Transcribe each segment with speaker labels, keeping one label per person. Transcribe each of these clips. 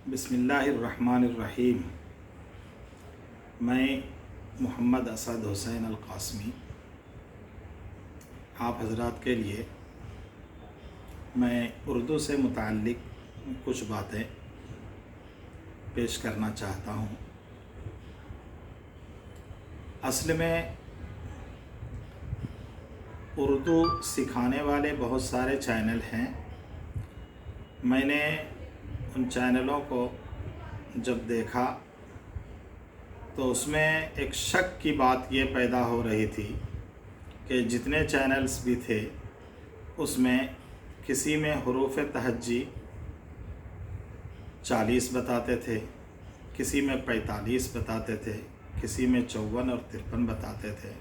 Speaker 1: बिस्मिल्लाहिर्रहमानिर्रहीम। मैं मोहम्मद असद हुसैन अल-क़ासमी आप हज़रात के लिए मैं उर्दू से मुताल्लिक़ कुछ बातें पेश करना चाहता हूँ। असल में उर्दू सिखाने वाले बहुत सारे चैनल हैं। मैंने उन चैनलों को जब देखा तो उसमें एक शक की बात ये पैदा हो रही थी कि जितने चैनल्स भी थे उसमें किसी में हुरूफ़ तहज्जी 40 बताते थे, किसी में 45 बताते थे, किसी में 54 और 53 बताते थे।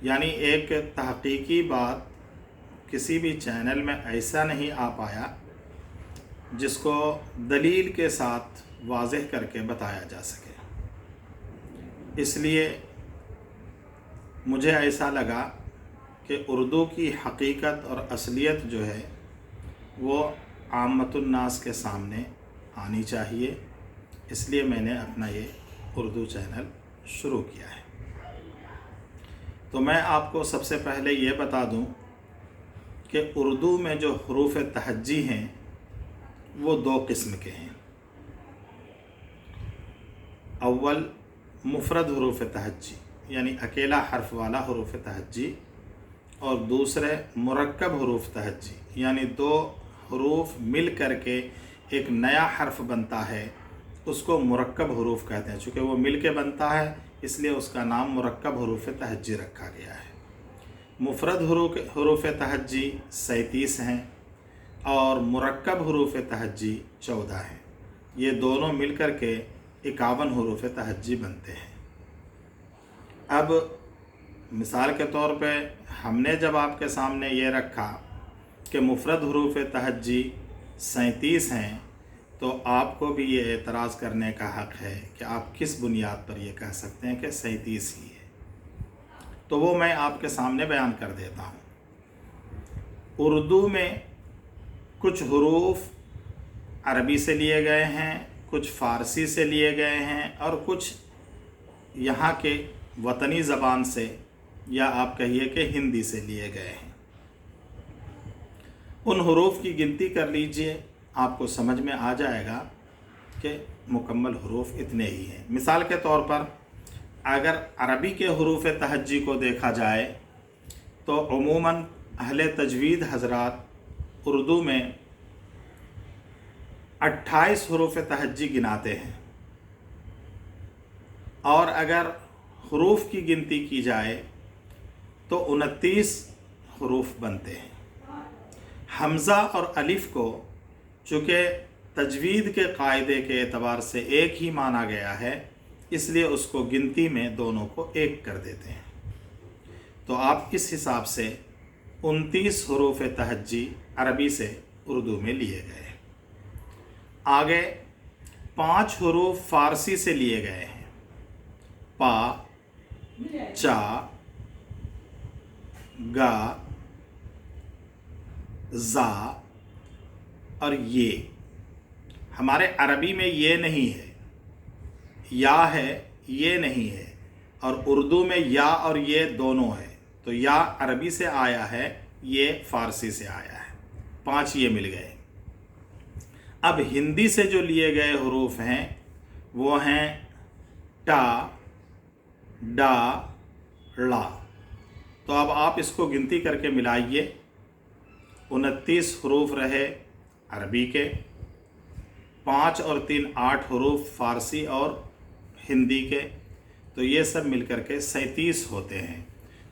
Speaker 1: यानी एक तहक़ीक़ी बात किसी भी चैनल में ऐसा नहीं आ पाया जिसको दलील के साथ वाज़ेह करके बताया जा सके। इसलिए मुझे ऐसा लगा कि उर्दू की हकीकत और असलियत जो है वो आम्मतुन्नास के सामने आनी चाहिए। इसलिए मैंने अपना ये उर्दू चैनल शुरू किया है। तो मैं आपको सबसे पहले ये बता दूं कि उर्दू में जो हुरूफ़ तहज्जी हैं वो दो किस्म के हैं। अव्वल मुफ़रद हुरूफ़ तहज्जी यानी अकेला हर्फ वाला हुरूफ़ तहज्जी, और दूसरे मुरक्कब हुरूफ़ तहज्जी यानी दो हुरूफ़ मिल कर के एक नया हर्फ बनता है, उसको मुरक्कब हुरूफ़ कहते हैं। चूँकि वो मिल के बनता है इसलिए उसका नाम मुरक्कब हुरूफ़ तहज्जी रखा गया है। मुफ़रद हुरूफ़ तहज्जी 37 हैं और मुरक्कब हुरूफ़ तहज्जी 14 हैं। ये दोनों मिल कर के 51 हुरूफ़ तहज्जी बनते हैं। अब मिसाल के तौर पे हमने जब आपके सामने ये रखा कि मुफ़रद हुरूफ़ तहज्जी 37 हैं तो आपको भी ये एतराज़ करने का हक़ है कि आप किस बुनियाद पर ये कह सकते हैं कि 37 ही है। तो वो मैं आपके सामने बयान कर देता हूँ। उर्दू में कुछ हुरूफ़ अरबी से लिए गए हैं, कुछ फ़ारसी से लिए गए हैं और कुछ यहाँ के वतनी ज़बान से या आप कहिए कि हिंदी से लिए गए हैं। उन हुरूफ़ की गिनती कर लीजिए, आपको समझ में आ जाएगा कि मुकम्मल हुरूफ़ इतने ही हैं। मिसाल के तौर पर अगर अरबी के हुरूफ़ तहज्जी को देखा जाए तो उमूमन अहले तजवीद हज़रात उर्दू में 28 हुरूफ़ तहज्जी गिनाते हैं, और अगर हुरूफ़ की गिनती की जाए तो 29 हुरूफ़ बनते हैं। हमज़ा और अलिफ़ को चूँकि तजवीद के कायदे के एतबार से एक ही माना गया है इसलिए उसको गिनती में दोनों को एक कर देते हैं। तो आप इस हिसाब से 29 हुरूफ़ तहज्जी अरबी से उर्दू में लिए गए। आगे 5 हुरूफ़ फ़ारसी से लिए गए हैं। पा, चा, गा, ज़ा और ये। हमारे अरबी में ये नहीं है, या है, ये नहीं है, और उर्दू में या और ये दोनों है। तो या अरबी से आया है, ये फ़ारसी से आया है। 5 ये मिल गए। अब हिंदी से जो लिए गए हुरूफ़ हैं वो हैं टा, डा, ला। तो अब आप इसको गिनती करके मिलाइए। 29 हुरूफ़ रहे अरबी के, 5 और 3 8 हुरूफ़ फ़ारसी और हिंदी के, तो ये सब मिलकर के 37 होते हैं।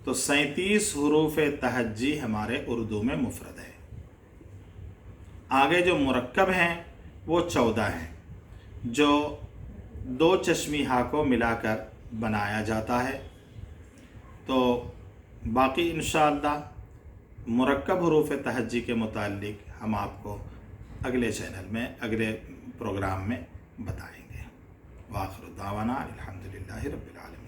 Speaker 1: तो 37 हुरूफ़ तहज्जी हमारे उर्दू में मुफ़रद है। आगे जो मुरक्कब हैं वो 14 हैं, जो दो चश्मी हा को मिलाकर बनाया जाता है। तो बाकी इंशाअल्लाह मुरक्कब हुरूफ़ तहज्जी के मुताल्लिक़ हम आपको अगले चैनल में, अगले प्रोग्राम में बताएंगे। वाखिर दावाना अल्हम्दुलिल्लाहि रब्बिल आलमीन।